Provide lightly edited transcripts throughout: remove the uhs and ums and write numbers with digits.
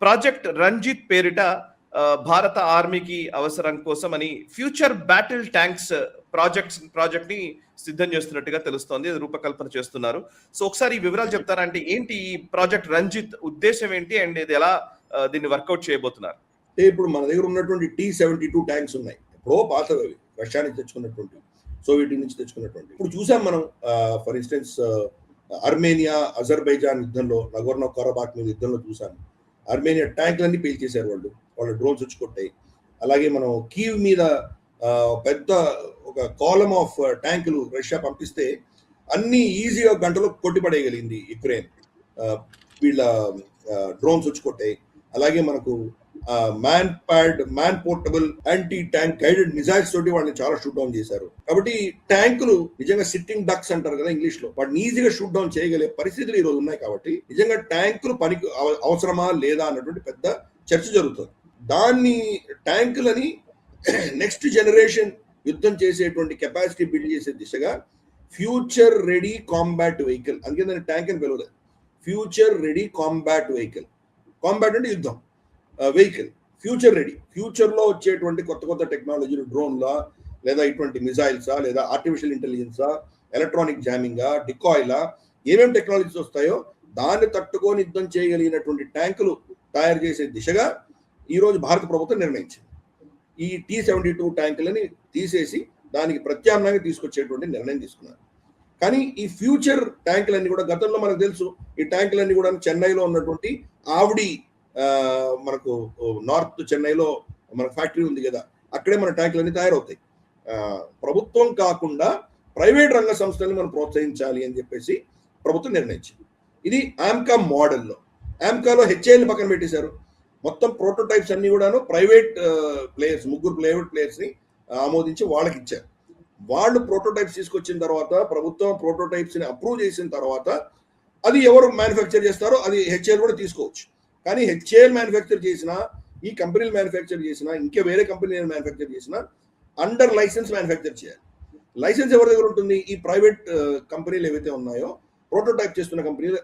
Project Ranjith పేరిట భారత ఆర్మీకి అవసరం కోసం అని ఫ్యూచర్ బ్యాటిల్ ట్యాంక్స్ ప్రాజెక్ట్ ని సిద్ధం చేస్తున్నట్టుగా తెలుస్తోంది. రూపకల్పన చేస్తున్నారు. సో ఒకసారి ఈ వివరాలు చెప్తారా? అంటే ఏంటి ఈ ప్రాజెక్ట్ రంజిత్ ఉద్దేశం ఏంటి అండ్ ఇది ఎలా దీన్ని వర్కౌట్ చేయబోతున్నారు? ఇప్పుడు మన దగ్గర ఉన్నటువంటి T-72 ట్యాంక్స్ ఉన్నాయి. ఎప్పుడో పాతవి, రష్యా నుంచి తెచ్చుకున్నటువంటి, సోవియట్ నుంచి తెచ్చుకున్నటువంటి. ఇప్పుడు చూసాం మనం ఫర్ ఇన్స్టెన్స్ అర్మేనియా అజర్బైజాన్ యుద్ధంలో, నగోర్నో కరాబాక్ మీద యుద్ధంలో చూసాం. అర్మేనియా ట్యాంకులన్నీ పేల్చేశారు వాళ్ళ డ్రోన్స్ వచ్చి కొట్టాయి. అలాగే మనం కీవ్ మీద పెద్ద ఒక కాలమ్ ఆఫ్ ట్యాంకులు రష్యా పంపిస్తే అన్ని ఈజీగా గంటలో కొట్టిపడేయగలిగింది యుక్రెయిన్. వీళ్ళ డ్రోన్స్ వచ్చి కొట్టాయి. అలాగే మనకు man portable anti tank guided missiles తోటి వాళ్ళని చాలా షూట్ డౌన్ చేశారు. కాబట్టి ట్యాంకులు నిజంగా సిట్టింగ్ డక్స్ అంటారు కదా ఇంగ్లీష్ లో, వాటిని ఈజీగా షూట్ డౌన్ చేయగలిగే పరిస్థితులు ఈ రోజు ఉన్నాయి. కాబట్టి నిజంగా ట్యాంకులు పనికి అవసరమా లేదా అన్నటువంటి పెద్ద చర్చ జరుగుతుంది. దాన్ని ట్యాంకులని నెక్స్ట్ జనరేషన్ యుద్ధం చేసేటువంటి కెపాసిటీ బిల్డ్ చేసే దిశగా ఫ్యూచర్ రెడీ కాంబాట్ వెహికల్, అందుకే దాన్ని ట్యాంక్ అని పిలవలేదు, future ready combat vehicle. Combat అంటే యుద్ధం, వెహికల్ ఫ్యూచర్ రెడీ. ఫ్యూచర్ లో వచ్చేటువంటి కొత్త టెక్నాలజీలు, డ్రోన్లా లేదా ఇటువంటి మిసైల్సా లేదా ఆర్టిఫిషియల్ ఇంటెలిజెన్సా, ఎలక్ట్రానిక్ జామింగా, డికాయిలా, ఏమేమి టెక్నాలజీస్ వస్తాయో దాన్ని తట్టుకొని యుద్ధం చేయగలిగినటువంటి ట్యాంకులు తయారు చేసే దిశగా ఈరోజు భారత ప్రభుత్వం నిర్ణయించింది. ఈ T-72 ట్యాంకులని తీసేసి దానికి ప్రత్యామ్నాయంగా తీసుకొచ్చేటువంటి నిర్ణయం తీసుకున్నారు. కానీ ఈ ఫ్యూచర్ ట్యాంకులన్నీ కూడా గతంలో మనకు తెలుసు, ఈ ట్యాంకులన్నీ కూడా చెన్నైలో ఉన్నటువంటి ఆవిడి, మనకు నార్త్ చెన్నైలో మన ఫ్యాక్టరీ ఉంది కదా, అక్కడే మన ట్యాంకులన్నీ తయారవుతాయి. ప్రభుత్వం కాకుండా ప్రైవేట్ రంగ సంస్థలను మనం ప్రోత్సహించాలి అని చెప్పేసి ప్రభుత్వం నిర్ణయించింది. ఇది ఆమ్కా మోడల్లో. ఆమ్కాలో HAL పక్కన పెట్టేశారు. మొత్తం ప్రోటోటైప్స్ అన్ని కూడాను ప్రైవేట్ ప్లేయర్స్, 3 ప్రైవేట్ ప్లేయర్స్ ని ఆమోదించి వాళ్ళకి ఇచ్చారు. వాళ్ళు ప్రోటోటైప్స్ తీసుకొచ్చిన తర్వాత, ప్రభుత్వం ప్రోటోటైప్స్ ని అప్రూవ్ చేసిన తర్వాత అది ఎవరు మ్యానుఫ్యాక్చర్ చేస్తారో అది HAL కూడా తీసుకోవచ్చు. కానీ HAL మ్యానుఫ్యాక్చర్ చేసినా, ఈ కంపెనీలు మ్యానుఫ్యాక్చర్ చేసినా, ఇంకా వేరే కంపెనీలు మ్యానుఫ్యాక్చర్ చేసినా అండర్ లైసెన్స్ మ్యానుఫ్యాక్చర్ చేయాలి. లైసెన్స్ ఎవరి దగ్గర ఉంటుంది? ఈ ప్రైవేట్ కంపెనీలు ఏవైతే ఉన్నాయో, ప్రోటోటైప్ చేస్తున్న కంపెనీలు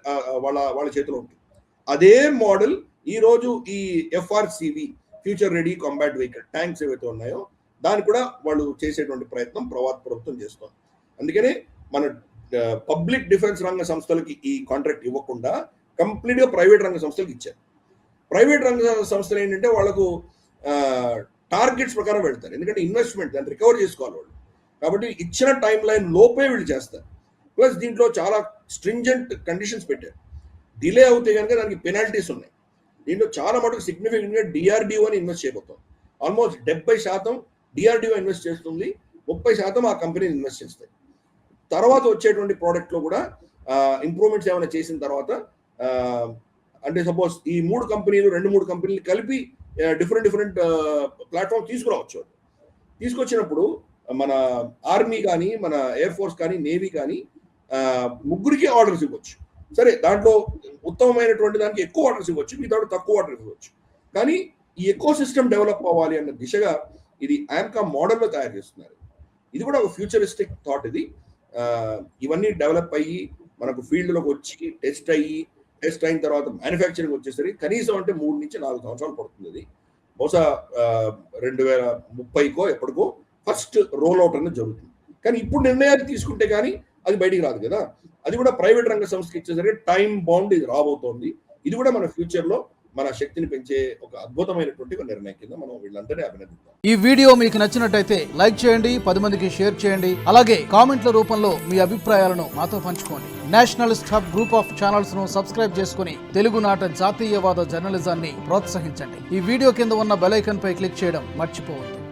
వాళ్ళ చేతిలో ఉంటుంది. అదే మోడల్ ఈ రోజు ఈ FRCV future ready combat vehicle tanks ఏవైతే ఉన్నాయో దాన్ని కూడా వాళ్ళు చేసేటువంటి ప్రయత్నం ప్రభుత్వం చేస్తుంది. అందుకనే మన పబ్లిక్ డిఫెన్స్ రంగ సంస్థలకి ఈ కాంట్రాక్ట్ ఇవ్వకుండా కంప్లీట్ గా ప్రైవేట్ రంగ సంస్థలకు ఇచ్చారు. ప్రైవేట్ రంగ సంస్థలు ఏంటంటే వాళ్ళకు టార్గెట్స్ ప్రకారం వెళ్తారు, ఎందుకంటే ఇన్వెస్ట్మెంట్ దాన్ని రికవర్ చేసుకోవాలి వాళ్ళు. కాబట్టి ఇచ్చిన టైం లైన్ లోపే వీళ్ళు చేస్తారు. ప్లస్ దీంట్లో చాలా స్ట్రింజెంట్ కండిషన్స్ పెట్టారు. డిలే అవుతే కనుక దానికి పెనాల్టీస్ ఉన్నాయి. దీంట్లో చాలా మటుకు సిగ్నిఫికెంట్ గా DRDO అని ఇన్వెస్ట్ చేయబోతాం. ఆల్మోస్ట్ 70% DRDO ఇన్వెస్ట్ చేస్తుంది, 30% ఆ కంపెనీలు ఇన్వెస్ట్ చేస్తాయి. తర్వాత వచ్చేటువంటి ప్రోడక్ట్ లో కూడా ఇంప్రూవ్మెంట్స్ ఏమైనా చేసిన తర్వాత, అంటే సపోజ్ ఈ 2 కంపెనీలు కలిపి డిఫరెంట్ ప్లాట్ఫామ్ తీసుకురావచ్చు. తీసుకొచ్చినప్పుడు మన ఆర్మీ కానీ, మన ఎయిర్ ఫోర్స్ కానీ, నేవీ కానీ 3కి ఆర్డర్స్ ఇవ్వచ్చు. సరే, దాంట్లో ఉత్తమమైనటువంటి దానికి ఎక్కువ ఆర్డర్స్ ఇవ్వచ్చు, మిగతా తక్కువ ఆర్డర్స్ ఇవ్వచ్చు. కానీ ఈ ఎకో సిస్టమ్ డెవలప్ అవ్వాలి అన్న దిశగా ఇది ఆమ్కా మోడల్లో తయారు చేస్తున్నారు. ఇది కూడా ఒక ఫ్యూచరిస్టిక్ థాట్. ఇది ఇవన్నీ డెవలప్ అయ్యి మనకు ఫీల్డ్లోకి వచ్చి టెస్ట్ అయిన తర్వాత మ్యానుఫ్యాక్చరింగ్ వచ్చేసరికి కనీసం అంటే 3 నుంచి 4 సంవత్సరాలు పడుతుంది. అది బహుశా 2030కో ఎప్పటికో ఫస్ట్ రోల్ అవుట్ అనేది జరుగుతుంది. కానీ ఇప్పుడు నిర్ణయాలు తీసుకుంటే కానీ అది బయటికి రాదు కదా. అది కూడా ప్రైవేట్ రంగ సంస్థకి ఇచ్చేసరికి టైం బౌండ్ ఇది రాబోతోంది. ఇది కూడా మన ఫ్యూచర్ లో మన శక్తిని పెంచే ఒక అద్భుతమైనటువంటి నిర్ణయం కింద మనం వీళ్ళందరినీ అభినందిద్దాం. ఈ వీడియో మీకు నచ్చినట్టయితే లైక్ చేయండి, 10 మందికి షేర్ చేయండి. అలాగే కామెంట్ల రూపంలో మీ అభిప్రాయాలను మాతో పంచుకోండి. Nationalist hub group of channels ను సబ్స్క్రైబ్ చేసుకుని తెలుగునాట జాతీయవాద జర్నలిజాన్ని ప్రోత్సహించండి. ఈ వీడియో కింద ఉన్న బెల్ ఐకాన్ పై క్లిక్ చేయడం మర్చిపోవద్దు.